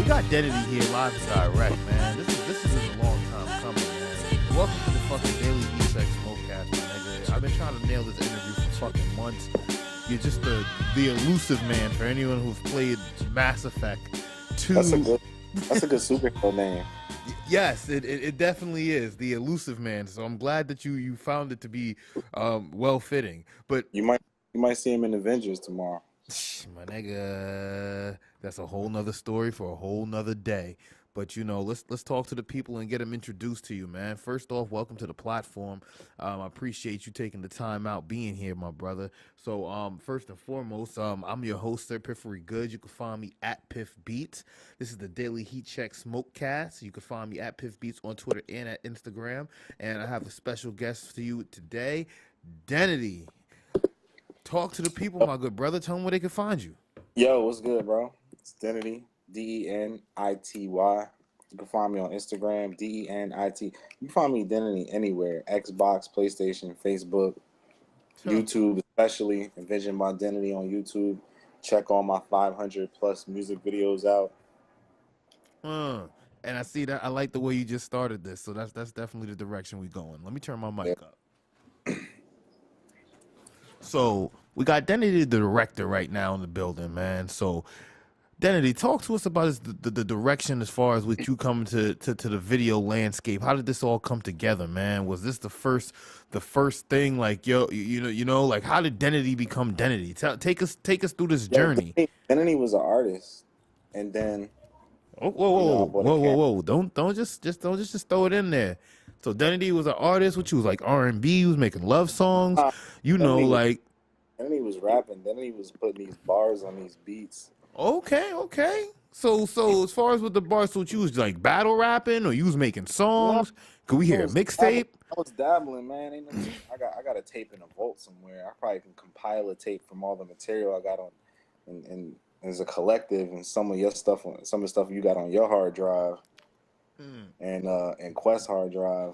got Denity here live and direct, man. This is a long time coming, man. Welcome to the fucking DailyHeatChecc Smokecast, my nigga. I've been trying to nail this interview for fucking months. You're just the elusive man for anyone who's played Mass Effect 2. That's a good superhero name. Yes, it definitely is, the elusive man. So I'm glad that you found it to be well fitting. But you might see him in Avengers tomorrow. My nigga, that's a whole nother story for a whole nother day. But, you know, let's talk to the people and get them introduced to you, man. First off, welcome to the platform. I appreciate you taking the time out being here, my brother. So, first and foremost, I'm your host, Sir Piffery Goodness. You can find me at PiffBeats. This is the DailyHeatChecc Smokecast. You can find me at PiffBeats on Twitter and at Instagram. And I have a special guest for you today, Denity. Talk to the people, my good brother. Tell them where they can find you. Yo, what's good, bro? It's Denity, Denity. You can find me on Instagram, Denity. You can find me Denity anywhere. Xbox, PlayStation, Facebook, YouTube, especially. Envision my Denity on YouTube. Check all my 500 plus music videos out. And I see that. I like the way you just started this. So that's definitely the direction we're going. Let me turn my mic up. So we got Denity, the director, right now in the building, man. So, Denity, talk to us about the direction as far as with you coming to the video landscape. How did this all come together, man? Was this the first thing? Like, you know, like how did Denity become Denity? Take us through this journey. Denity was an artist, and then whoa! Don't just throw it in there. So Denity was an artist, which was like R&B. He was making love songs. Denity was rapping. Denity was putting these bars on these beats. Okay. So as far as with the bars, so you was like battle rapping, or you was making songs? Could we hear a mixtape? I was dabbling, man. I got a tape in a vault somewhere. I probably can compile a tape from all the material I got on, and as a collective, and some of the stuff you got on your hard drive. And Quest hard drive,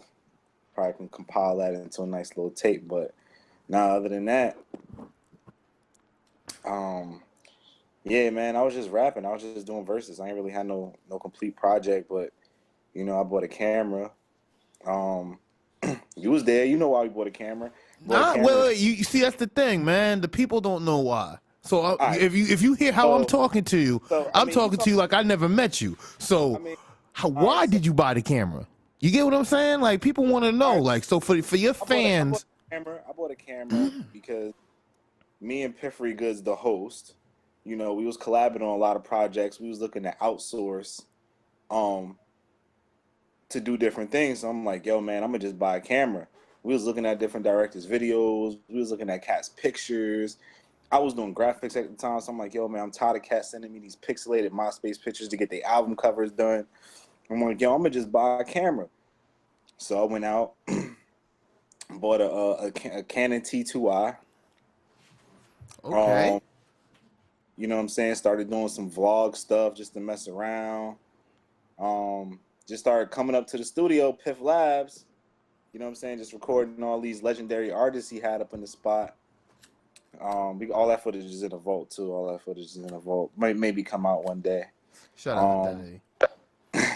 probably can compile that into a nice little tape. But now, other than that, yeah, man, I was just rapping. I was just doing verses. I ain't really had no complete project, but you know, I bought a camera. You was there. You know why we bought a camera? Well, you see, that's the thing, man. The people don't know why. So if you hear how I'm talking to you, I'm talking to you like I never met you. So. Why did you buy the camera? You get what I'm saying? Like, people want to know. Like, so for your fans, I bought a camera because me and PifferyGoodz, the host, you know, we was collabing on a lot of projects. We was looking to outsource, to do different things. So I'm like, yo, man, I'm gonna just buy a camera. We was looking at different directors' videos. We was looking at cats' pictures. I was doing graphics at the time, so I'm like, yo, man, I'm tired of cats sending me these pixelated MySpace pictures to get their album covers done. I'm like, yo, I'm gonna just buy a camera. So I went out, bought a Canon T2i. Okay. You know what I'm saying? Started doing some vlog stuff just to mess around. Just started coming up to the studio, Piff Labs. You know what I'm saying? Just recording all these legendary artists he had up in the spot. All that footage is in a vault too. All that footage is in a vault. Might maybe come out one day. Shout out to Denity.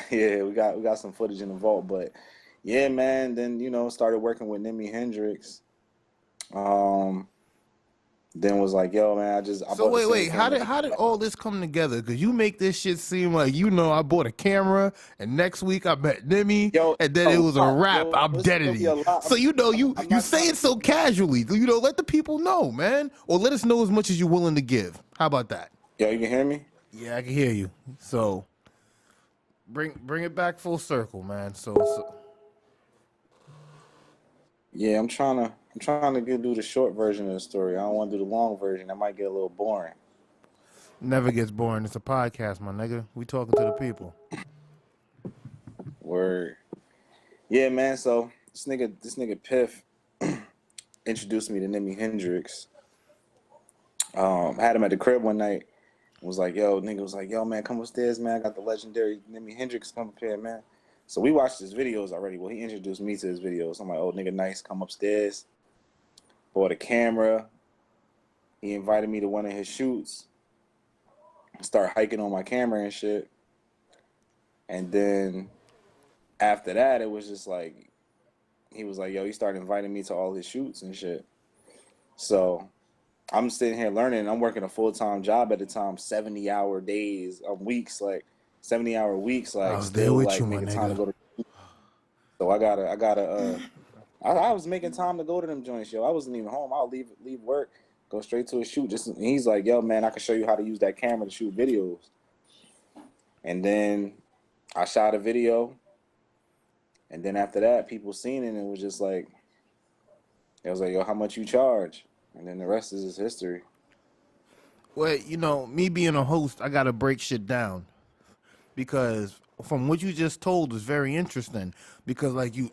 Yeah, we got some footage in the vault, but yeah, man. Then you know, started working with Jimi Hendrix. Then was like, yo, man, So wait, how did all this come together? Because you make this shit seem like, you know, I bought a camera, and next week I met Nimi, and then it was a rap. I'm Denity. So you know, you say it so casually. You know, let the people know, man, or let us know as much as you're willing to give. How about that? Yo, you can hear me? Yeah, I can hear you. So bring it back full circle, man. So yeah, I'm trying to do the short version of the story. I don't want to do the long version. That might get a little boring. Never gets boring. It's a podcast, my nigga. We talking to the people. Word. Yeah, man. So this nigga Piff introduced me to Jimi Hendrix. I had him at the crib one night. Was like, yo, nigga was like, yo, man, come upstairs, man. I got the legendary Jimi Hendrix come up here, man. So we watched his videos already. Well, he introduced me to his videos. I'm like, oh, nigga, nice. Come upstairs. Bought a camera. He invited me to one of his shoots. Start hiking on my camera and shit. And then after that, it was just like, he was like, yo, he started inviting me to all his shoots and shit. So I'm sitting here learning. I'm working a full-time job at the time, 70-hour days, weeks, like 70-hour weeks, I like was there still with like you, my making time to nigga. go to. So I was making time to go to them joints, yo. I wasn't even home. I'll leave work, go straight to a shoot. Just and he's like, yo, man, I can show you how to use that camera to shoot videos. And then I shot a video, and then after that, people seen it and it was just like, it was like, yo, how much you charge? And then the rest is just history. Well, you know, me being a host, I gotta break shit down because from what you just told is very interesting. Because like you,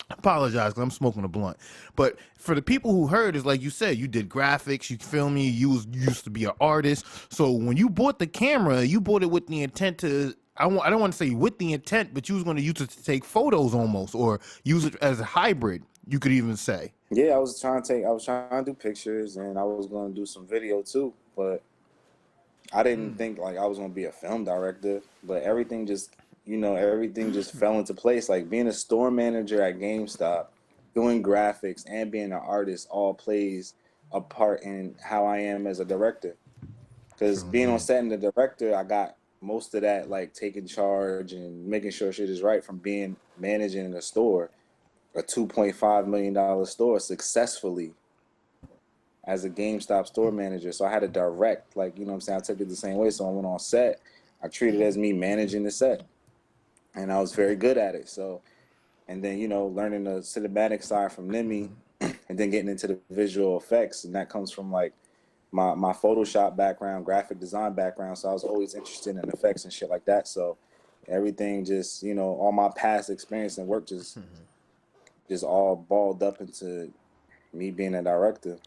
apologize because I'm smoking a blunt. But for the people who heard, is like you said, you did graphics, you feel me, you used to be an artist. So when you bought the camera, you bought it with the intent to. I don't want to say with the intent, but you was going to use it to take photos almost, or use it as a hybrid. You could even say. Yeah, I was trying to do pictures and I was going to do some video too, but I didn't think like I was going to be a film director, but everything just, everything just fell into place. Like being a store manager at GameStop, doing graphics and being an artist all plays a part in how I am as a director. Because True being on indeed. set and the director, I got most of that, like taking charge and making sure shit is right from being managing in a store, a $2.5 million store successfully as a GameStop store manager. So I had to direct, like, you know what I'm saying? I took it the same way. So I went on set. I treated it as me managing the set. And I was very good at it. So, and then, learning the cinematic side from Nimi and then getting into the visual effects. And that comes from like my Photoshop background, graphic design background. So I was always interested in effects and shit like that. So everything just, all my past experience and work just all balled up into me being a director.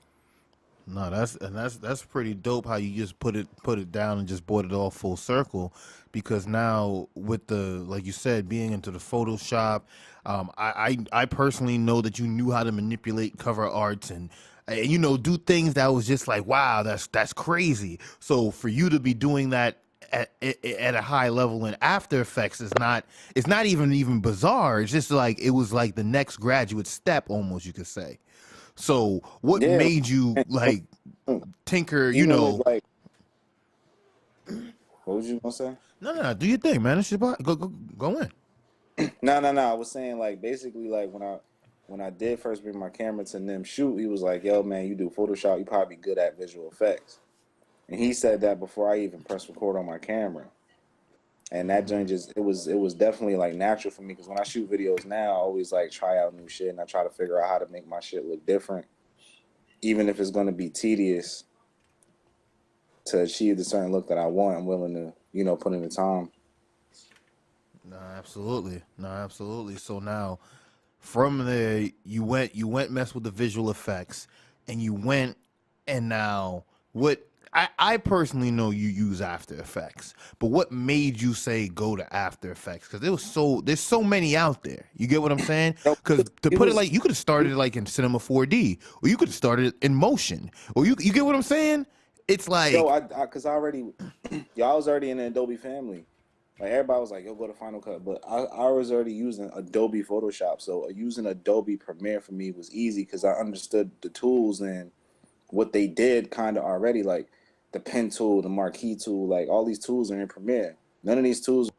No, that's pretty dope how you just put it down and just brought it all full circle, because now with the, like you said, being into the Photoshop, I personally know that you knew how to manipulate cover arts and do things that was just like, wow, that's crazy. So for you to be doing that at a high level in After Effects is not, it's not even bizarre. It's just like it was like the next graduate step, almost, you could say. So what Yeah. made you like tinker? Even with like, what was you gonna say? No, do your thing, man. It's your body. Go in. No. I was saying like basically like when I did first bring my camera to Nim shoot, he was like, "Yo, man, you do Photoshop. You probably good at visual effects." And he said that before I even pressed record on my camera. And that joint it was definitely like natural for me because when I shoot videos now, I always like try out new shit and I try to figure out how to make my shit look different, even if it's gonna be tedious to achieve the certain look that I want. I'm willing to put in the time. No, absolutely. No, absolutely. So now, from there, you went mess with the visual effects, and you went, and now what? I personally know you use After Effects, but what made you say go to After Effects? Because there's so many out there. You get what I'm saying? No, Because to it put it was like, you could have started it like in Cinema 4D, or you could have started it in Motion, or you get what I'm saying? It's yo, like, cause I already y'all was already in the Adobe family. Like everybody was like, "Yo, go to Final Cut," but I was already using Adobe Photoshop, so using Adobe Premiere for me was easy because I understood the tools and what they did kind of already, like the pen tool, the marquee tool, like all these tools are in Premiere. None of these tools.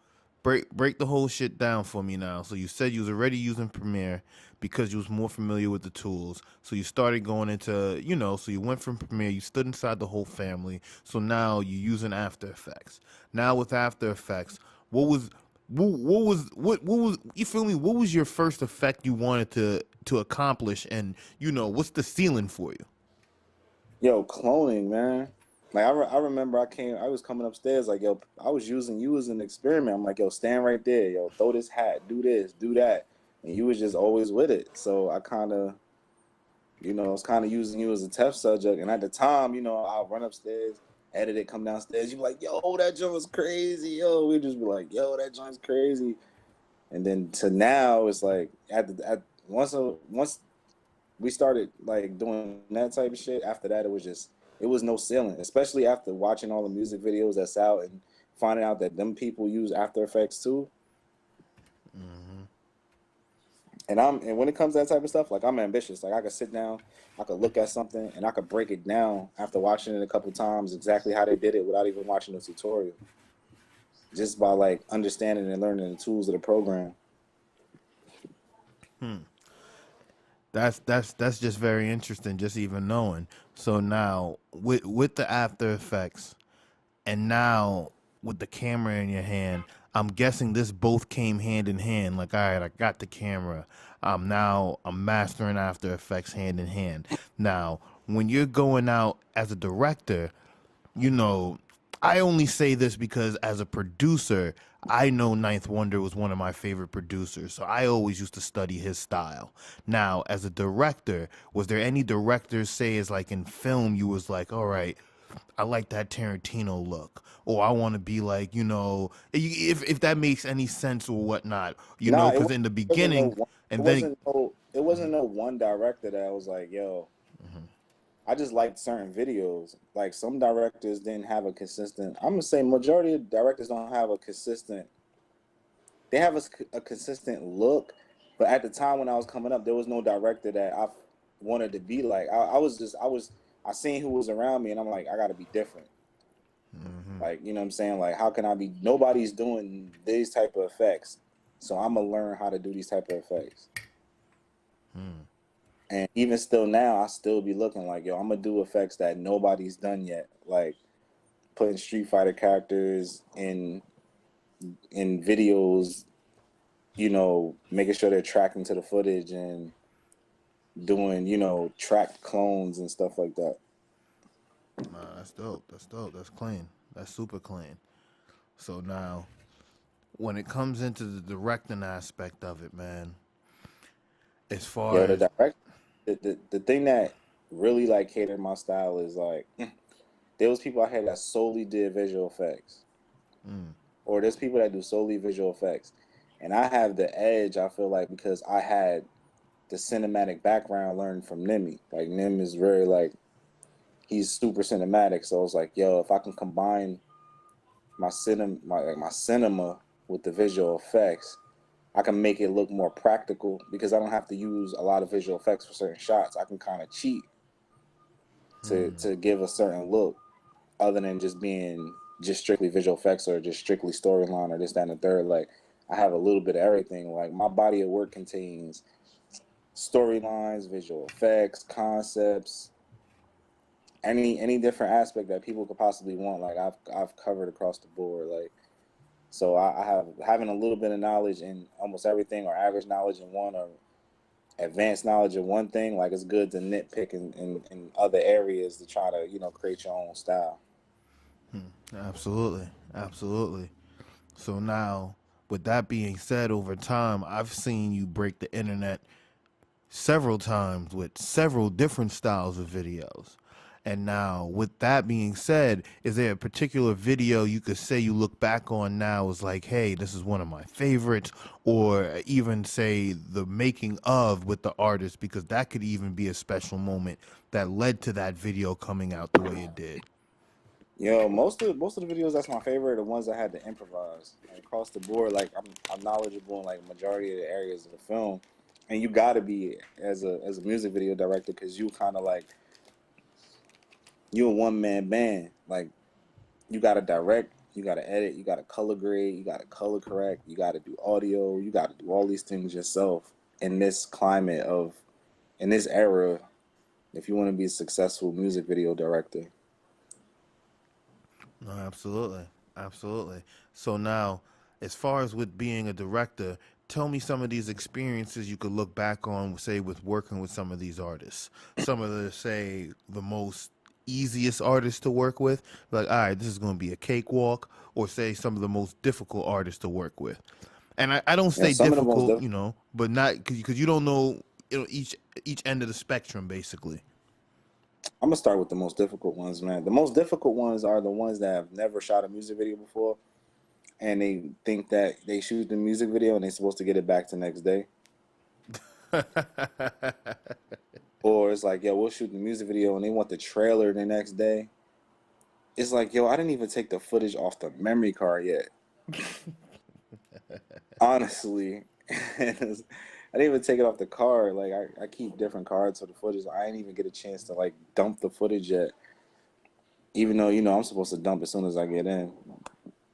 break the whole shit down for me now. So you said you was already using Premiere because you was more familiar with the tools. So you started going into, so you went from Premiere, you stood inside the whole family. So now you're using After Effects. Now with After Effects, what was you feel me? What was your first effect you wanted to accomplish, and what's the ceiling for you? Yo, cloning, man. Like I remember I was coming upstairs like, yo, I was using you as an experiment. I'm like, yo, stand right there, yo, throw this hat, do this, do that, and you was just always with it. So I kind of It's kind of using you as a test subject. And at the time, I'll run upstairs, edit it, come downstairs. You be like, yo, that joint was crazy. Yo, we just be like, yo, that joint's crazy. And then to now, it's like once we started like doing that type of shit. After that, it was no ceiling. Especially after watching all the music videos that's out and finding out that them people use After Effects too. Mm-hmm. And when it comes to that type of stuff, like I'm ambitious. Like I could sit down, I could look at something, and I could break it down after watching it a couple times exactly how they did it without even watching the tutorial. Just by like understanding and learning the tools of the program. That's just very interesting, just even knowing. So now with the After Effects, and now with the camera in your hand, I'm guessing this both came hand in hand. Like, all right, I got the camera. Now I'm mastering After Effects hand in hand. Now, when you're going out as a director, you know, I only say this because as a producer, I know Ninth Wonder was one of my favorite producers, so I always used to study his style. Now, as a director, was there any directors, say, as like in film, you was like, all right, I like that Tarantino look, or I want to be like, if that makes any sense or whatnot, Nah, because in the wasn't no beginning, one, and then, it wasn't no one director that was like, yo, I just liked certain videos. Like some directors didn't have a consistent. I'm gonna say majority of directors don't have a consistent. They have a consistent look, but at the time when I was coming up, there was no director that I wanted to be like. I seen who was around me, and I'm like, I got to be different. Like, you know what I'm saying? Like, how can I be? Nobody's doing these type of effects, so I'm gonna learn how to do these type of effects. And even still now, I still be looking like, yo, I'm gonna do effects that nobody's done yet, like putting Street Fighter characters in videos, making sure they're tracking to the footage and doing, tracked clones and stuff like that. that's dope. That's dope. That's clean. That's super clean. So now, when it comes into the directing aspect of it, man, as far Yo, the as direct, the thing that really like catered my style is like there was people out here that solely did visual effects, or there's people that do solely visual effects, and I have the edge. I feel like because I had the cinematic background learned from Nimi. Like Nim is very like he's super cinematic, so it's like, yo, if I can combine my cinema with the visual effects, I can make it look more practical because I don't have to use a lot of visual effects for certain shots. I can kind of cheat to give a certain look other than just being just strictly visual effects or just strictly storyline or this, that, and the third. Like I have a little bit of everything. Like my body of work contains storylines, visual effects, concepts, any different aspect that people could possibly want. Like I've covered across the board. Like so I have having a little bit of knowledge in almost everything, or average knowledge in one, or advanced knowledge of one thing. Like it's good to nitpick in other areas to try to create your own style. absolutely, absolutely. So now, with that being said, over time, I've seen you break the internet several times with several different styles of videos. And now, with that being said, is there a particular video you could say you look back on now as like, hey, this is one of my favorites, or even say the making of with the artist, because that could even be a special moment that led to that video coming out the way it did? Most of the videos that's my favorite are the ones I had to improvise. Like, across the board. Like I'm knowledgeable in like majority of the areas of the film, and you got to be as a music video director because you kind of like you a one man band. Like you got to direct, you got to edit, you got to color grade, you got to color correct, you got to do audio, you got to do all these things yourself in this climate of in this era. If you want to be a successful music video director. No, absolutely. Absolutely. So now, as far as with being a director, tell me some of these experiences you could look back on, say, with working with some of these artists. Some of the, say, the most easiest artists to work with. Like, all right, this is going to be a cakewalk. Or say some of the most difficult artists to work with. And I don't say Some of the most difficult, but not because you don't know each end of the spectrum, basically. I'm gonna start with the most difficult ones, man. The most difficult ones are the ones that have never shot a music video before, and they think that they shoot the music video and they're supposed to get it back the next day. Or it's like, yo, we'll shoot the music video and they want the trailer the next day. It's like, yo, I didn't even take the footage off the memory card yet. Honestly. I didn't even take it off the card. Like, I keep different cards for the footage. I didn't even get a chance to, like, dump the footage yet. Even though, I'm supposed to dump as soon as I get in.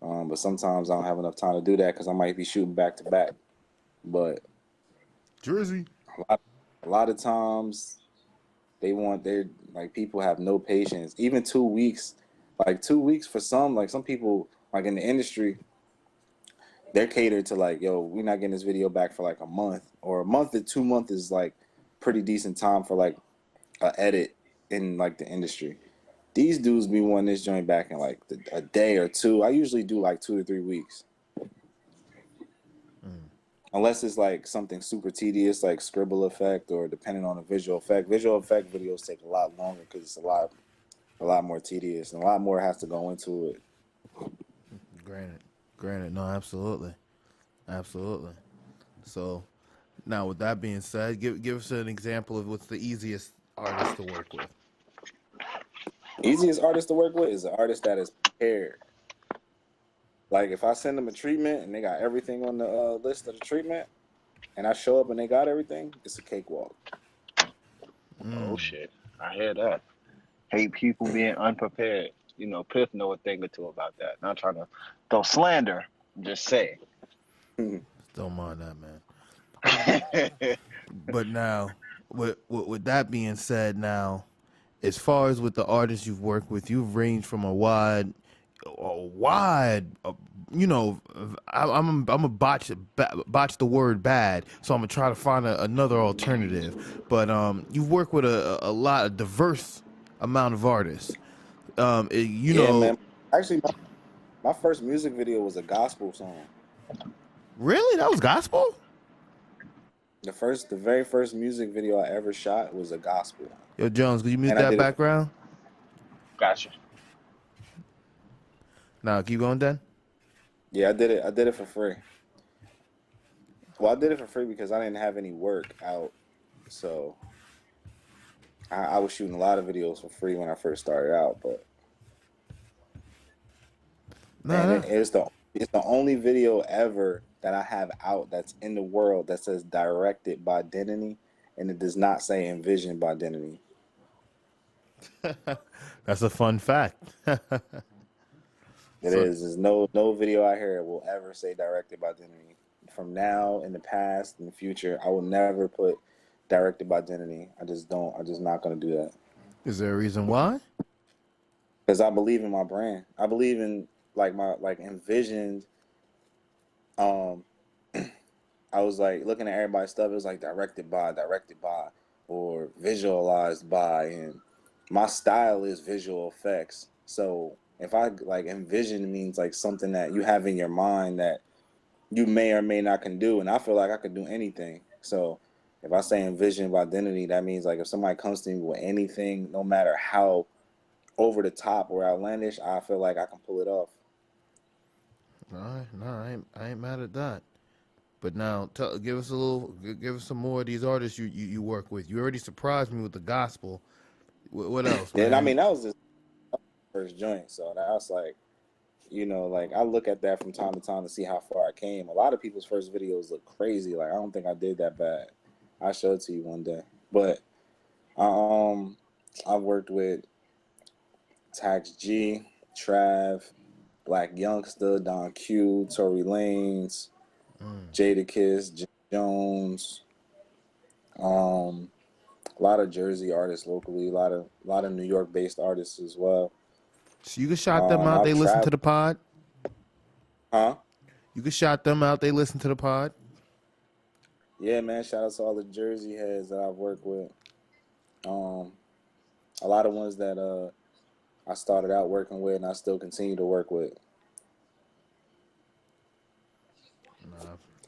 But sometimes I don't have enough time to do that because I might be shooting back to back. But Jersey. A lot of times people have no patience. Even 2 weeks, like 2 weeks for some people, like in the industry, they're catered to like, yo, we're not getting this video back for like a month, or a month to 2 months is like pretty decent time for like a edit in like the industry. These dudes be wanting this joint back in like a day or two. I usually do like 2 to 3 weeks. Unless it's like something super tedious, like scribble effect, or depending on the visual effect. Visual effect videos take a lot longer because it's a lot more tedious, and a lot more has to go into it. Granted, no, absolutely. So, now with that being said, give us an example of what's the easiest artist to work with. Easiest artist to work with is an artist that is prepared. Like if I send them a treatment and they got everything on the list of the treatment, and I show up and they got everything, it's a cakewalk. Oh shit, I hear that. Hate people being unprepared. Piff know a thing or two about that. Not trying to throw slander. I'm just saying. Don't mind that, man. But now, with that being said, now, as far as with the artists you've worked with, you've ranged from a wide. I'm a botch the word bad, so I'm gonna try to find another alternative. But you've worked with a lot of diverse amount of artists. Man. Actually, my first music video was a gospel song. Really, that was gospel? The very first music video I ever shot was a gospel. Yo, Jones, could you mute that background? Gotcha. Now, keep going, Dan. Yeah, I did it for free. Well, I did it for free because I didn't have any work out, so I was shooting a lot of videos for free when I first started out. But it's the only video ever that I have out that's in the world that says directed by Denity, and it does not say envisioned by Denity. That's a fun fact. There's no video out here that will ever say directed by Denity. From now, in the past, in the future, I will never put directed by Denity. I'm just not gonna do that. Is there a reason why? Because I believe in my brand. I believe in envisioned. I was like looking at everybody's stuff. It was like directed by, or visualized by, and my style is visual effects. So if I like envision means like something that you have in your mind that you may or may not can do, and I feel like I could do anything. So if I say envision by Denity, that means like if somebody comes to me with anything, no matter how over the top or outlandish, I feel like I can pull it off. No, I ain't mad at that. But now, give us some more of these artists you work with. You already surprised me with the gospel. What else, man? And I mean, that was just first joint, so that's like, like I look at that from time to time to see how far I came. A lot of people's first videos look crazy. Like I don't think I did that bad. I'll show it to you one day. But I've worked with Tax G, Trav, Black Youngster, Don Q, Tory Lanez, Jadakiss, Jim Jones, a lot of Jersey artists locally, a lot of New York based artists as well. So you can shout them out. They listen to the pod. Huh? You can shout them out. They listen to the pod. Yeah, man. Shout out to all the Jersey heads that I've worked with. A lot of ones that I started out working with and I still continue to work with.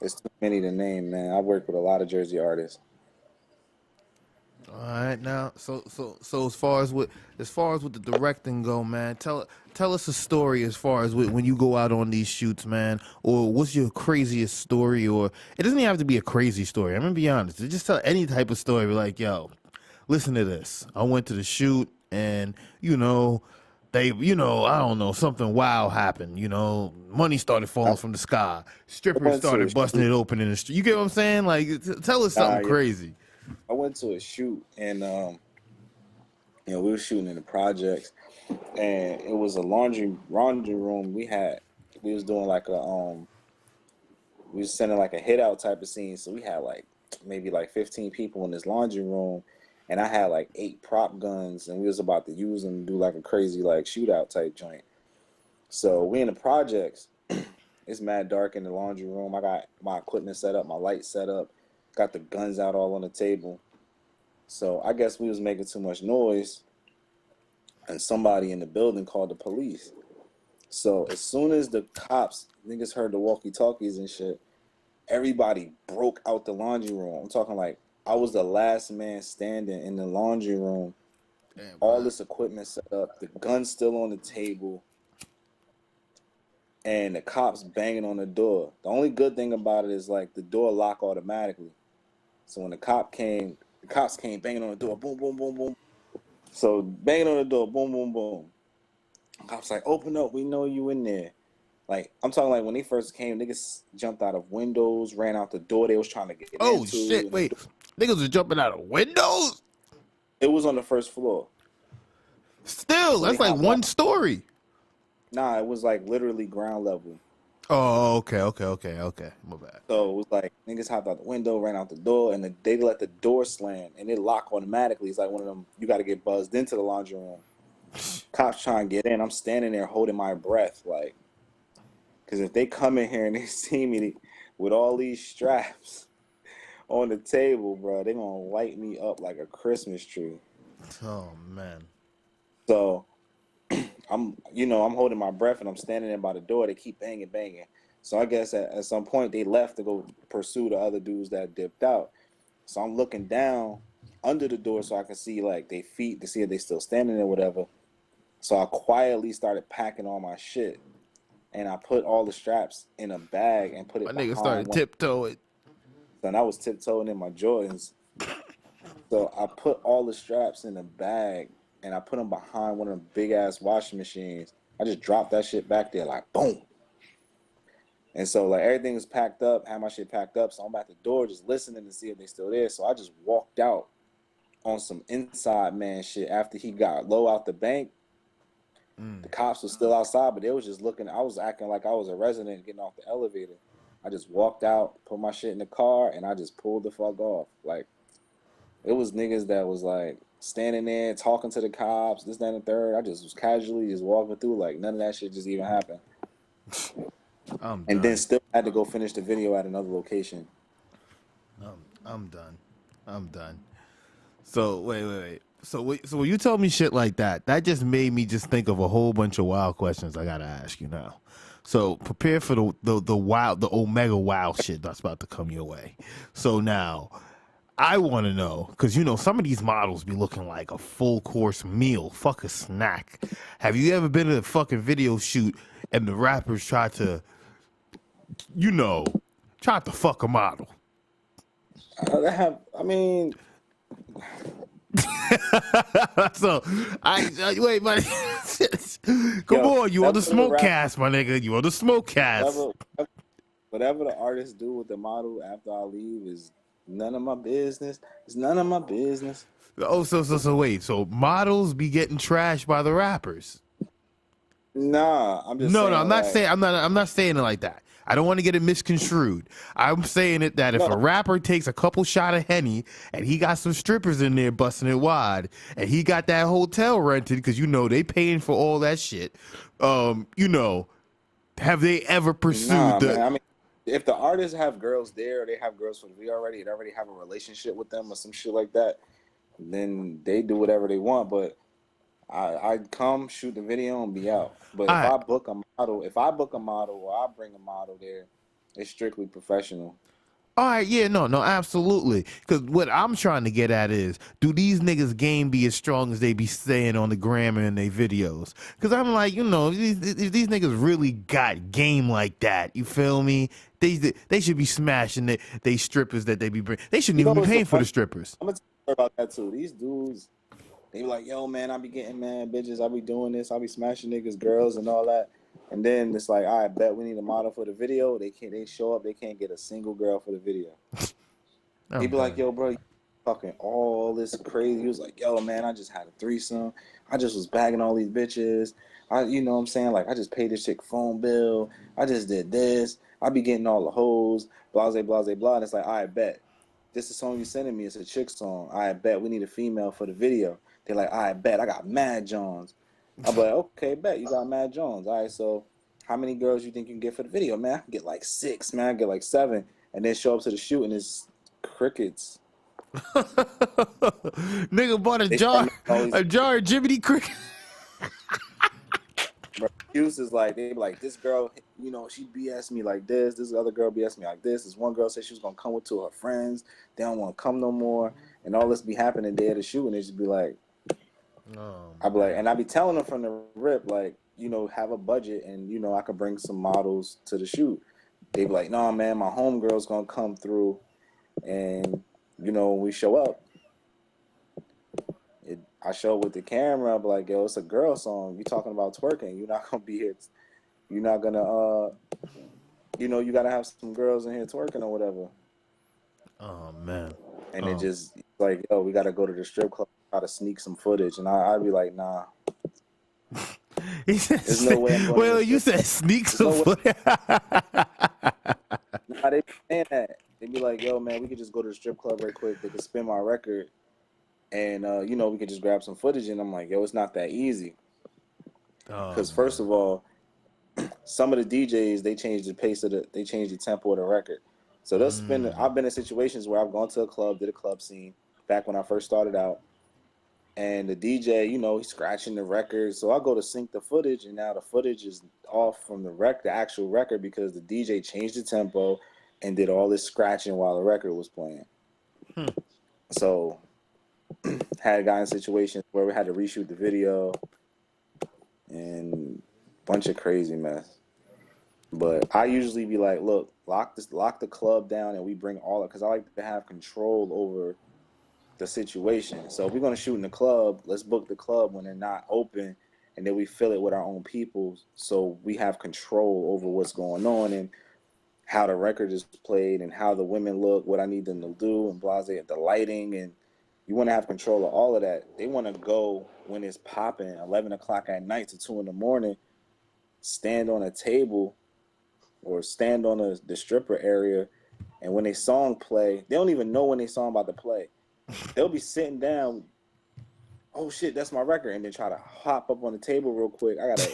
It's too many to name, man. I work with a lot of Jersey artists. All right, now, so as far as with the directing go, man, tell us a story as far as when you go out on these shoots, man, or what's your craziest story, or it doesn't even have to be a crazy story. I'm gonna be honest, just tell any type of story. Like, yo, listen to this. I went to the shoot, and I don't know, something wild happened. Money started falling from the sky. I Strippers went to a started busting shoot. it open in the street. You get what I'm saying? Like, tell us something Yeah. crazy. I went to a shoot, and we were shooting in the projects, and it was a laundry room. We was doing like we was sending like a hit out type of scene. So we had like maybe like 15 people in this laundry room, and I had like 8 prop guns, and we was about to use them to do like a crazy like shootout type joint. So we in the projects. It's mad dark in the laundry room. I got my equipment set up, my lights set up, got the guns out all on the table. So I guess we was making too much noise, and somebody in the building called the police. So as soon as the niggas heard the walkie-talkies and shit, everybody broke out the laundry room. I'm talking like I was the last man standing in the laundry room. Damn, all this equipment set up, the gun still on the table, and the cops banging on the door. The only good thing about it is like the door lock automatically. So when the cops came banging on the door, boom, boom, boom, boom. So banging on the door, boom, boom, boom. Cops like, open up, we know you in there. Like, I'm talking like when they first came, niggas jumped out of windows, ran out the door they was trying to get Oh into. shit! Wait, niggas was jumping out of windows. It was on the first floor. Still, So that's like one story. Nah, it was like literally ground level. Oh, okay. My bad. So it was like niggas hopped out the window, ran out the door, and they let the door slam, and it lock automatically. It's like one of them, you got to get buzzed into the laundry room. Cops trying to get in. I'm standing there holding my breath, like, because if they come in here and they see me with all these straps on the table, bro, they gonna light me up like a Christmas tree. Oh man. So I'm holding my breath and I'm standing there by the door. They keep banging. So I guess at some point they left to go pursue the other dudes that dipped out. So I'm looking down under the door so I can see like their feet to see if they still standing there, whatever. So I quietly started packing all my shit, and I put all the straps in a bag and put it My behind nigga started tiptoeing. And I was tiptoeing in my Jordans. So I put all the straps in a bag and I put them behind one of them big ass washing machines. I just dropped that shit back there like boom. And so like everything was packed up, had my shit packed up. So I'm at the door just listening to see if they still there. So I just walked out on some inside man shit after he got low out the bank. The cops were still outside, but they was just looking. I was acting like I was a resident getting off the elevator. I just walked out, put my shit in the car, and I just pulled the fuck off. Like, it was niggas that was like standing there talking to the cops, this, that, and the third. I just was casually just walking through, like none of that shit just even happened. And then still had to go finish the video at another location. I'm done. So wait. So when you tell me shit like that, that just made me just think of a whole bunch of wild questions I gotta ask you now. So prepare for the omega wild shit that's about to come your way. So now, I want to know, because some of these models be looking like a full course meal, fuck a snack. Have you ever been to a fucking video shoot and the rappers try to fuck a model? So wait, buddy. Come on, you on the Smokecast, my nigga. You on the Smokecast. Whatever the artists do with the model after I leave is none of my business. It's none of my business. Oh, so wait. So models be getting trashed by the rappers? Nah, I'm just no. saying, I'm not saying. I'm not saying it like that. I don't want to get it misconstrued. I'm saying it that if a rapper takes a couple shot of Henny and he got some strippers in there busting it wide, and he got that hotel rented because they paying for all that shit. Have they ever pursued man, I mean, if the artists have girls there, or they have girls for the video already, and already have a relationship with them or some shit like that, then they do whatever they want. But I come shoot the video and be out. But if I book a model or I bring a model there, it's strictly professional. All right, yeah, no, absolutely. Because what I'm trying to get at is, do these niggas game be as strong as they be saying on the gram and in their videos? Because I'm like, if these niggas really got game like that, you feel me? They should be smashing they strippers that they be bringing. They shouldn't You know even be what's the paying for fun? the strippers. I'm gonna tell you about that too. These dudes, they be like, yo, man, I be getting mad bitches. I be doing this. I be smashing niggas, girls, and all that. And then it's like, all right, bet we need a model for the video. They can't. They show up. They can't get a single girl for the video. He I'm be like, done. yo, bro, you fucking all this crazy. He was like, yo, man, I just had a threesome. I just was bagging all these bitches. You know what I'm saying? Like, I just paid this chick phone bill. I just did this. I be getting all the hoes. Blase, blase, blah. And it's like, all right, bet. This is the song you sending me. It's a chick song. I bet we need a female for the video. They're like, I bet I got Mad Jones. I'm like, okay, bet you got Mad Jones. All right, so how many girls you think you can get for the video, man? I can get like 6, man. I can get like 7, and then show up to the shoot and it's crickets. Nigga bought They start making all these a jar of Jiminy Cricket. excuses. Like they be like, this girl, you know, she BS me like this. This other girl BS me like this. This one girl said she was gonna come with 2 of her friends. They don't want to come no more, and all this be happening day of the shoot, and they just be like, I be like, and I be telling them from the rip, like, you know, have a budget, and you know, I could bring some models to the shoot. They be like, nah, man, my homegirl's gonna come through, and you know, when we show up, I show up with the camera. I be like, yo, it's a girl song. You talking about twerking? You're not gonna be here. You're not gonna, you know, you gotta have some girls in here twerking or whatever. Oh man. And it just like, yo, we gotta go to the strip club, try to sneak some footage, and I'd be like, nah. He said, There's no way I'm going. Well, you said sneak some footage. Nah, they be saying that. They be like, yo, man, we could just go to the strip club right quick. They could spin my record, and you know, we could just grab some footage. And I'm like, yo, it's not that easy. Because first of all, some of the DJs, they changed the pace of they changed the tempo of the record. So they'll spin. I've been in situations where I've gone to a club, did a club scene back when I first started out, and the DJ, you know, he's scratching the record. So I go to sync the footage, and now the footage is off from the actual record, because the DJ changed the tempo and did all this scratching while the record was playing. So had gotten situations where we had to reshoot the video and bunch of crazy mess. But I usually be like, look, lock the club down, and we bring all it, because I like to have control over the situation. So if we're gonna shoot in the club, let's book the club when they're not open, and then we fill it with our own people, so we have control over what's going on and how the record is played and how the women look, what I need them to do, and blase, the lighting, and you want to have control of all of that. They want to go when it's popping, 11 o'clock at night to 2 in the morning, stand on a table or stand on the stripper area, and when they song play, they don't even know when they song about to play. They'll be sitting down, oh shit, that's my record, and then try to hop up on the table real quick. I gotta,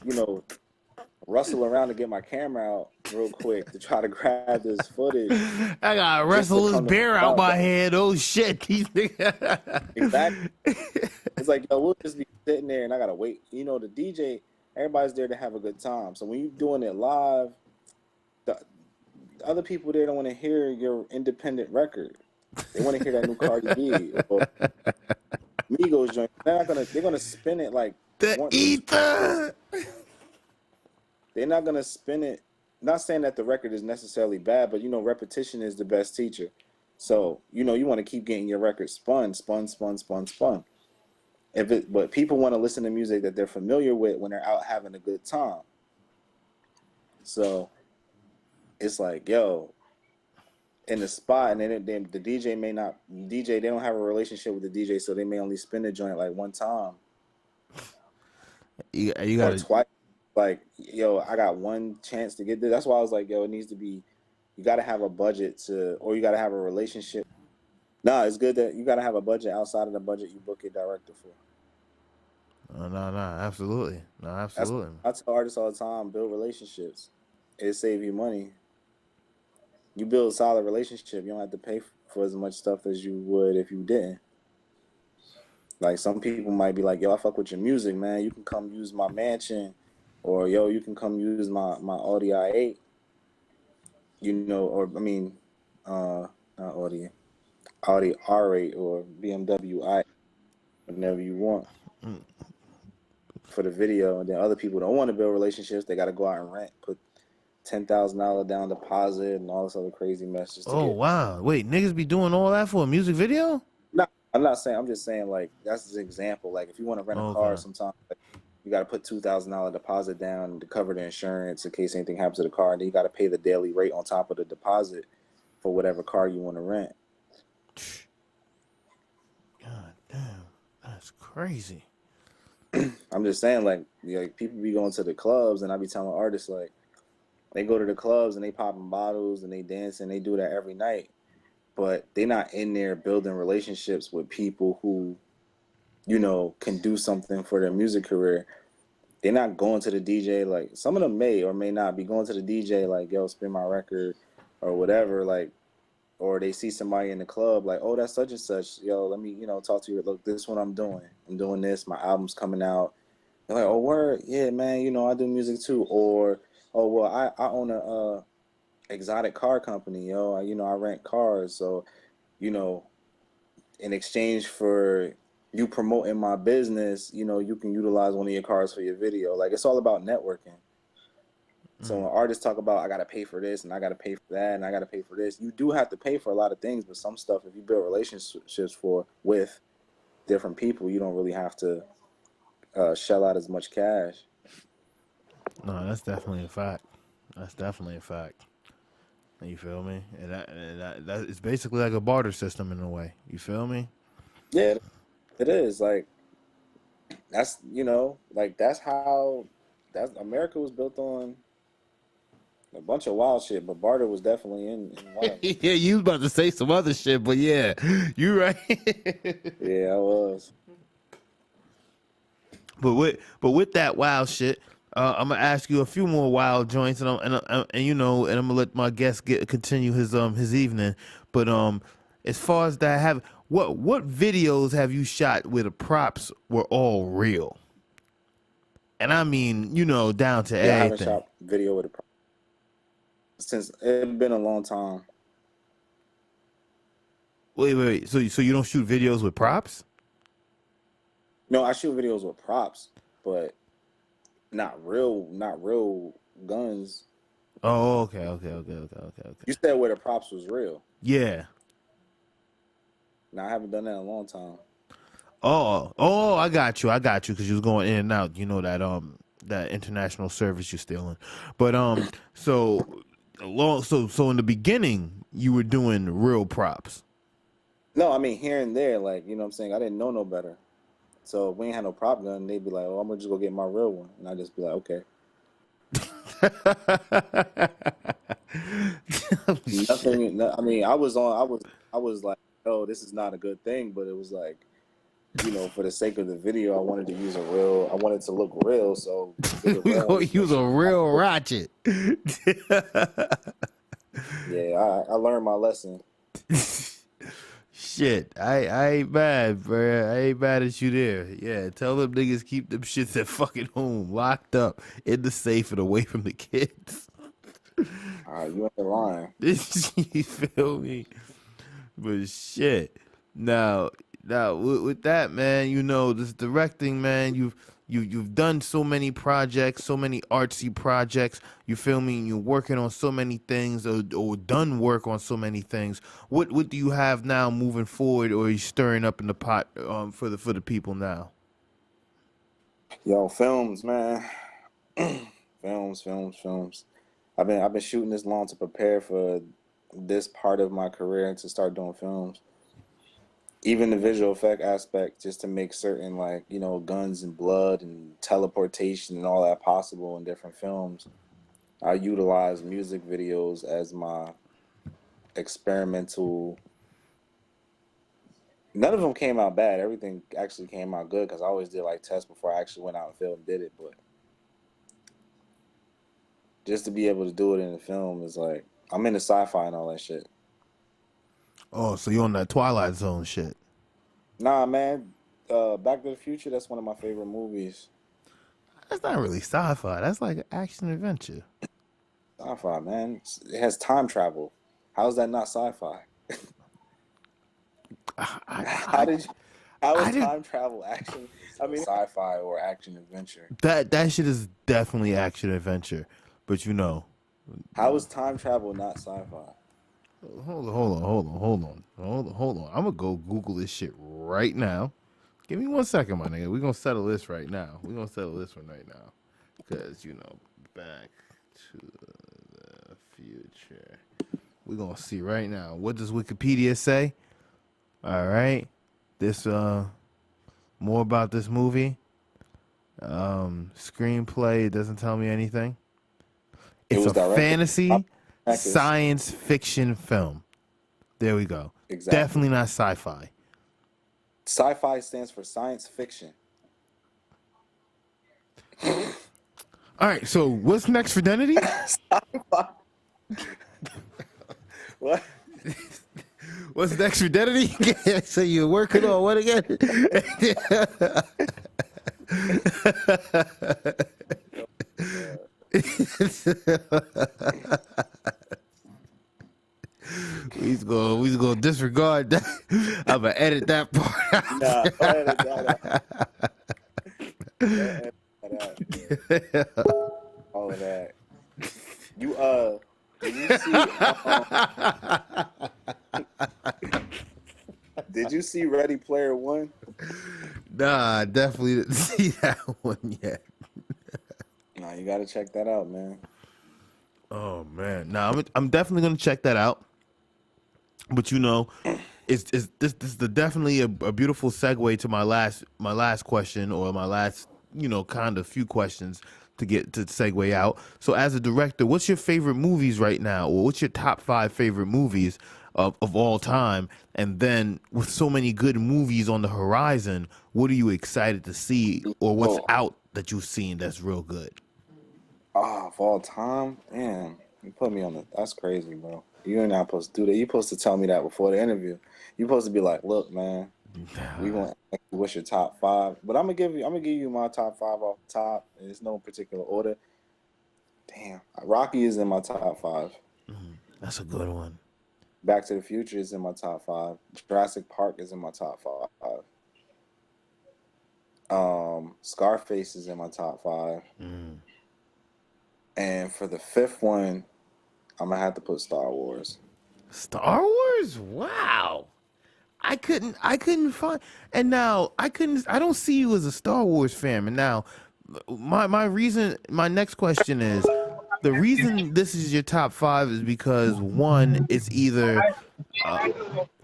you know, rustle around to get my camera out real quick to try to grab this footage. I gotta wrestle this bear out my head. Oh shit. Exactly. It's like, yo, we'll just be sitting there and I gotta wait. You know, the DJ, everybody's there to have a good time. So when you're doing it live, the other people there don't want to hear your independent record. They want to hear that new Cardi B or Migos joint. They're gonna spin it like the ether. They're not gonna spin it. Not saying that the record is necessarily bad, but you know, repetition is the best teacher. So you know, you want to keep getting your record spun. But people want to listen to music that they're familiar with when they're out having a good time. So it's like, yo, in the spot, and then the DJ may not DJ. They don't have a relationship with the DJ, so they may only spin the joint like one time. You got or twice. Like, yo, I got one chance to get this. That's why I was like, yo, it needs to be. You got to have a budget or you got to have a relationship. Nah, it's good that you got to have a budget outside of the budget you book your director for. No, absolutely. No, absolutely. I tell artists all the time, build relationships. It save you money. You build a solid relationship, you don't have to pay for as much stuff as you would if you didn't. Like, some people might be like, yo, I fuck with your music, man. You can come use my mansion, or yo, you can come use my Audi i8. you know, or I mean, not Audi R8 or BMW I, whatever you want for the video. And then other people don't want to build relationships. They got to go out and rent, put $10,000 down deposit and all this other crazy mess just to Oh get. wow! Wait, niggas be doing all that for a music video? No, I'm not saying. I'm just saying like that's an example. Like if you want to rent a car, Okay. sometimes like, you got to put $2,000 deposit down to cover the insurance in case anything happens to the car. And then you got to pay the daily rate on top of the deposit for whatever car you want to rent. God damn, that's crazy. I'm just saying, like people be going to the clubs, and I be telling artists like they go to the clubs and they popping bottles and they dance and they do that every night, but they not in there building relationships with people who, you know, can do something for their music career. They're not going to the DJ, like some of them may or may not be going to the DJ like, yo, spin my record or whatever, like, or they see somebody in the club like, oh, that's such and such, yo, let me, you know, talk to you. Look, this is what I'm doing this, my album's coming out. They're like, oh, word, yeah, man, you know, I do music too. Or, oh, well, I own a exotic car company, yo, I rent cars, so, you know, in exchange for you promoting my business, you know, you can utilize one of your cars for your video. Like, it's all about networking. So when artists talk about, I got to pay for this and I got to pay for that and I got to pay for this, you do have to pay for a lot of things, but some stuff, if you build relationships with different people, you don't really have to shell out as much cash. No, that's definitely a fact. That's definitely a fact. You feel me? And that it's basically like a barter system in a way. You feel me? Yeah, it is. Like, that's, you know, like that's America was built on a bunch of wild shit, but barter was definitely in one of them. Yeah, you was about to say some other shit, but yeah, you right. Yeah, I was. But with that wild shit, I'm gonna ask you a few more wild joints, and you know, and I'm gonna let my guest continue his evening. But as far as that, what videos have you shot where the props were all real? And I mean, you know, down to Yeah, I haven't everything. shot video with a since it's been a long time. Wait. So you don't shoot videos with props? No, I shoot videos with props, but not real guns. Oh, okay. You said where the props was real. Yeah. Now I haven't done that in a long time. Oh, I got you, because you was going in and out. You know that international service you're stealing, but so in the beginning you were doing real props. No, I mean here and there, like, you know what I'm saying? I didn't know no better. So if we ain't had no prop gun, they'd be like, oh, I'm gonna just go get my real one. And I'd just be like, okay. Nothing. I mean, I was like, oh, this is not a good thing, but it was like, you know, for the sake of the video, I wanted it to look real, so We gonna use a real ratchet. Yeah, I learned my lesson. Shit, I ain't mad, bro. I ain't mad at you there. Yeah, tell them niggas keep them shits at fucking home, locked up in the safe and away from the kids. You ain't lying. You feel me? But shit. Now with that, man, you know, this directing, man, you've done so many projects, so many artsy projects. You feel me? You're working on so many things, or done work on so many things. What do you have now moving forward, or are you stirring up in the pot for the people now? Yo, films, man. Films. I've been shooting this long to prepare for this part of my career and to start doing films. Even the visual effect aspect, just to make certain, like, you know, guns and blood and teleportation and all that possible in different films. I utilize music videos as my experimental. None of them came out bad. Everything actually came out good because I always did like tests before I actually went out and film and did it. But just to be able to do it in the film is like, I'm into sci-fi and all that shit. Oh, so you're on that Twilight Zone shit. Nah, man. Back to the Future, that's one of my favorite movies. That's not really sci-fi. That's like action adventure. Sci-fi, man. It has time travel. How is that not sci-fi? How did you, how I is did time travel action? I mean, sci-fi or action adventure. that shit is definitely action adventure, but you know, How is time travel not sci-fi? hold on. I'm gonna go Google this shit right now. Give me 1 second, my nigga. We're gonna settle this right now. We're gonna settle this one right now, cause you know, Back to the Future. We're gonna see right now. What does Wikipedia say? All right, this more about this movie. Screenplay, it doesn't tell me anything. It It's was a directed. fantasy science fiction film. There we go. Exactly. Definitely not sci-fi. Sci-fi stands for science fiction. All right, so what's next for Denity? Sci-fi. What? What's next for Denity? So you're working on what again? We's gonna disregard that. I'm gonna edit that part out. Nah, go ahead and edit that out. All of that. Did you see? Did you see Ready Player One? Nah, I definitely didn't see that one yet. Nah, you gotta check that out, man. Oh man, nah, I'm definitely gonna check that out. But you know, this is definitely a beautiful segue to my last question, or my last, you know, kind of few questions to get to segue out. So as a director, what's your favorite movies right now, or what's your top 5 favorite movies of all time? And then with so many good movies on the horizon, what are you excited to see, or what's out that you've seen that's real good? Of all time? Man, you put me on the. That's crazy, bro. You're not supposed to do that. You're supposed to tell me that before the interview. You're supposed to be like, look, man, we want what's your top 5. But I'm gonna give you my top 5 off the top. There's no particular order. Damn. Rocky is in my top 5. That's a good one. Back to the Future is in my top 5. Jurassic Park is in my top 5. Scarface is in my top 5. And for the 5th one, I'm gonna have to put Star Wars. Star Wars? Wow. I couldn't find, and now I don't see you as a Star Wars fan. And now my next question is, the reason this is your top 5 is because, one, it's either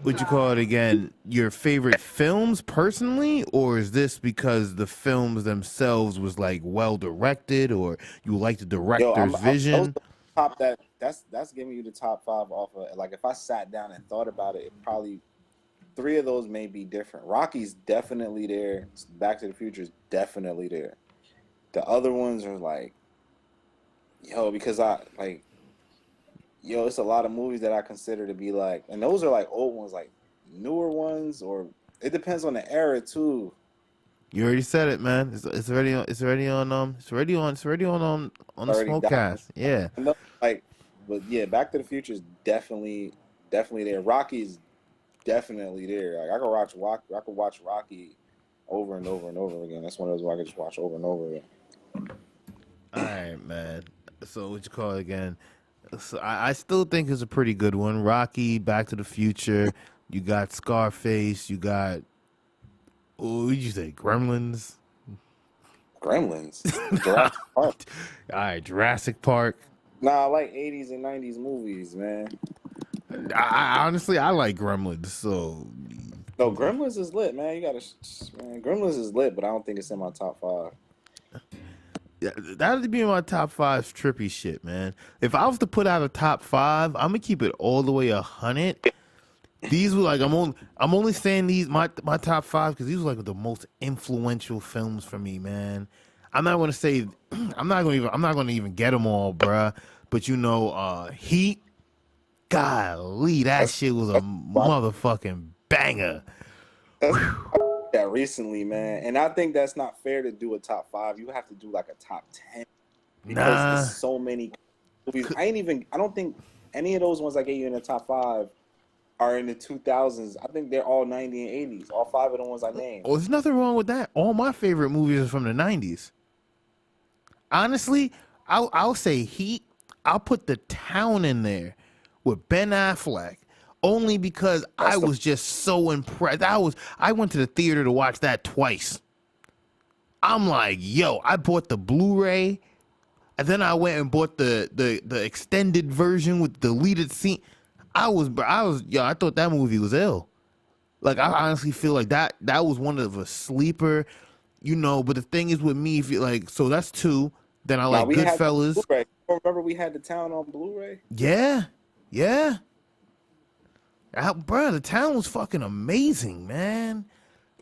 what you call it again, your favorite films personally, or is this because the films themselves was like well directed, or you like the director's vision? That's giving you the top 5 off of, like, if I sat down and thought about it, probably 3 of those may be different. Rocky's definitely there. Back to the Future is definitely there. The other ones are like, because it's a lot of movies that I consider to be like, and those are like old ones, like newer ones, or it depends on the era too. You already said it, man. It's already on the Smokecast. Yeah. But yeah, Back to the Future is definitely there. Rocky's definitely there. Like, I could watch Rocky over and over and over again. That's one of those where I could just watch over and over again. All right, man. So what you call it again? So I still think it's a pretty good one. Rocky, Back to the Future. You got Scarface. You got, what did you say? Gremlins. Jurassic Park. All right, Jurassic Park. Nah, I like 80s and 90s movies, man. I honestly, I like Gremlins. So no, Gremlins is lit, man. Gremlins is lit, but I don't think it's in my top 5. Yeah, that'd be in my top 5 trippy shit, man. If I was to put out a top 5, I'm gonna keep it all the way 100. These were like, I'm only saying these my top 5 because these were like the most influential films for me, man. I'm not gonna even get them all, bruh. But you know, Heat, golly, that shit was a motherfucking banger. That recently, man, and I think that's not fair to do a top 5. You have to do like a top 10 because there's so many movies. I don't think any of those ones I gave you in the top 5 are in the 2000s. I think they're all 90s and 80s. All 5 of the ones I named. Oh, there's nothing wrong with that. All my favorite movies are from the 90s. Honestly, I'll say Heat. I'll put The Town in there with Ben Affleck only because I was just so impressed. I went to the theater to watch that twice. I'm like, yo, I bought the Blu-ray, and then I went and bought the extended version with deleted scene. I thought that movie was ill. Like, I honestly feel like that was one of a sleeper, but the thing is with me, if you like, so that's 2. Then I like Goodfellas. Remember we had The Town on Blu-ray? Yeah. Bro, The Town was fucking amazing, man.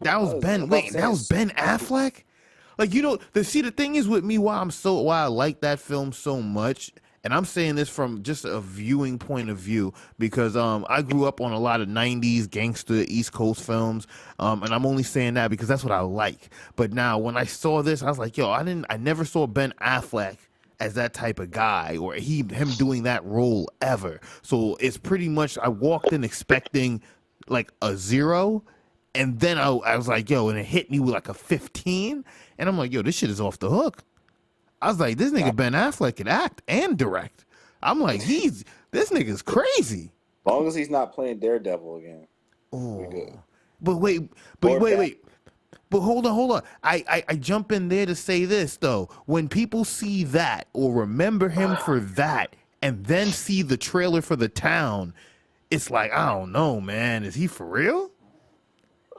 That was Ben Affleck? Like, the thing is with me why I like that film so much, and I'm saying this from just a viewing point of view, because I grew up on a lot of 90s gangster East Coast films, and I'm only saying that because that's what I like. But now when I saw this, I was like, yo, I never saw Ben Affleck as that type of guy, or him doing that role ever. So it's pretty much, I walked in expecting like a 0, and then I was like, yo, and it hit me with like a 15, and I'm like, yo, this shit is off the hook. I was like, this nigga Ben Affleck can act and direct. I'm like, this nigga's crazy. As long as he's not playing Daredevil again. Oh, but wait. But hold on. I jump in there to say this, though. When people see that or remember him for that and then see the trailer for The Town, it's like, I don't know, man. Is he for real?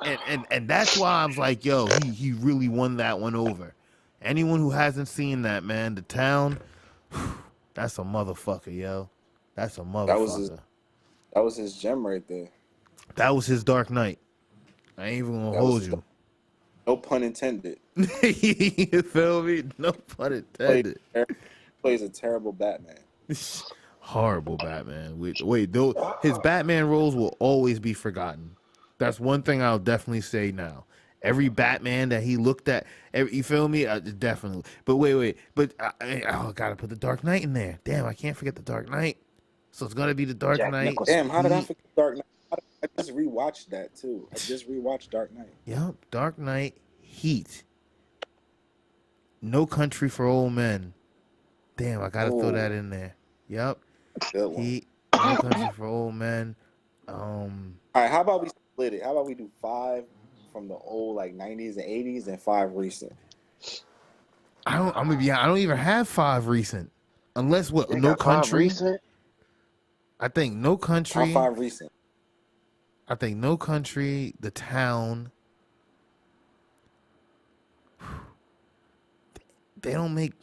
And that's why I was like, yo, he really won that one over. Anyone who hasn't seen that, man, The Town, that's a motherfucker, yo. That's a motherfucker. That was his gem right there. That was his Dark Knight. I ain't even gonna hold you. No pun intended. You feel me? No pun intended. Plays a terrible Batman. Horrible Batman. Wait, though, his Batman roles will always be forgotten. That's one thing I'll definitely say now. Every Batman that he looked at, you feel me? Definitely. But wait. But I gotta put the Dark Knight in there. Damn, I can't forget the Dark Knight. So it's gonna be the Dark Knight. Damn, how did I forget Dark Knight? I just rewatched that too. I just rewatched Dark Knight. Yep, Dark Knight, Heat, No Country for Old Men. Damn, I gotta throw that in there. Yep, Heat, No Country for Old Men. All right, how about we split it? How about we do 5 from the old like 90s and 80s and 5 recent? I don't even have 5 recent, unless No Country. I think No Country. 5 recent. I think No Country, The Town. They don't make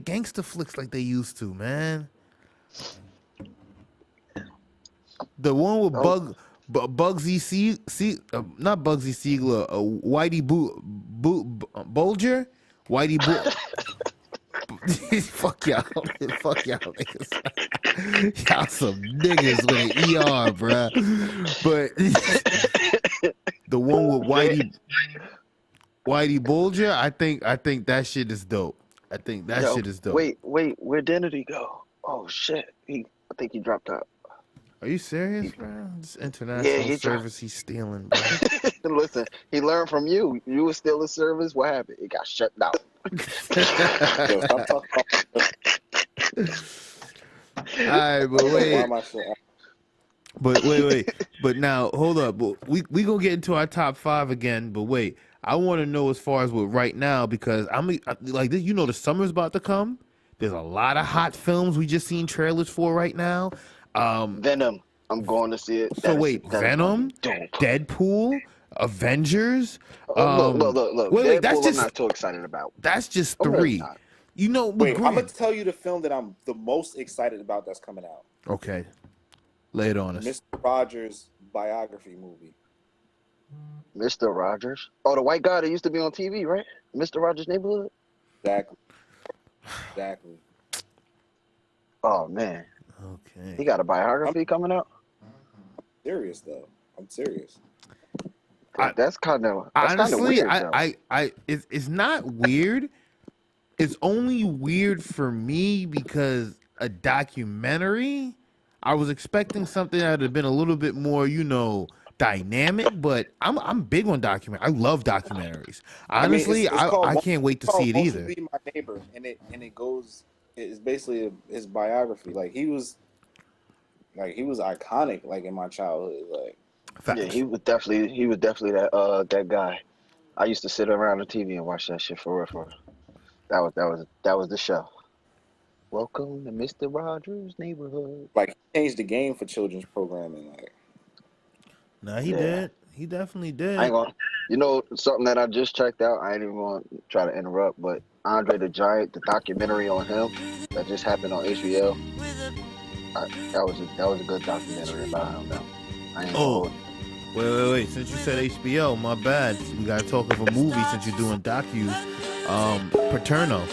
gangster flicks like they used to, man. The one with Bugsy not Bugsy Siegler, Whitey Bulger, Whitey fuck y'all niggas. Y'all some niggas with an ER, bruh. But the one with Whitey Bulger, I think that shit is dope. I think that shit is dope. Wait, where'd Denity go? Oh shit, I think he dropped out. Are you serious, bro? This international service he's stealing, bro. Listen, he learned from you. You were stealing service. What happened? It got shut down. All right, but wait. But now, hold up. We gonna get into our top 5 again. But wait, I want to know as far as what right now, because I'm like this. The summer's about to come. There's a lot of hot films we just seen trailers for right now. Venom. I'm going to see it. Venom, Deadpool, Avengers. Look. Wait, Deadpool, I'm not too excited about. That's just 3. Really wait, I'm gonna tell you the film that I'm the most excited about that's coming out. Okay, lay it on us. Mr. Rogers biography movie. Mr. Rogers? Oh, the white guy that used to be on TV, right? Mr. Rogers' Neighborhood? Exactly. Oh, man. Okay. He got a biography coming out? I'm serious, though. I'm serious. That's kind of honestly, weird, it's not weird. It's only weird for me because a documentary. I was expecting something that would have been a little bit more, dynamic. But I'm big on documentary. I love documentaries. I mean, Honestly, it's called I can't wait to it's called see it Won't You either. Be My Neighbor, and it goes. It's basically his biography. Like he was iconic. Like in my childhood, like. Yeah, Facts. he was definitely that guy. I used to sit around the TV and watch that shit for real. For real. That was the show. Welcome to Mr. Rogers' neighborhood. Like he changed the game for children's programming. Like No, he Yeah. did. He definitely I did. ain't gonna, something that I just checked out. I ain't even gonna try to interrupt, but Andre the Giant, the documentary on him that just happened on HBO. That was a good documentary about him. Though. I ain't gonna Oh, hold you. wait. Since you said HBO, my bad. We gotta talk of a movie since you're doing docus. Paterno.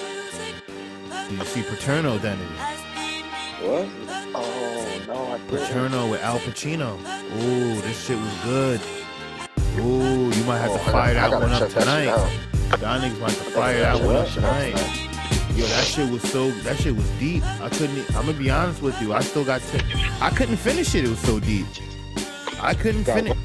Did you see Paterno, Denity? what? Oh no, I didn't. Paterno with Al Pacino. Ooh, this shit was good. Ooh, you might have to fire that one up tonight. Y'all niggas might have to fire that one up tonight. Yo, that shit was deep. I'm gonna be honest with you. I couldn't finish it. It was so deep. I couldn't finish.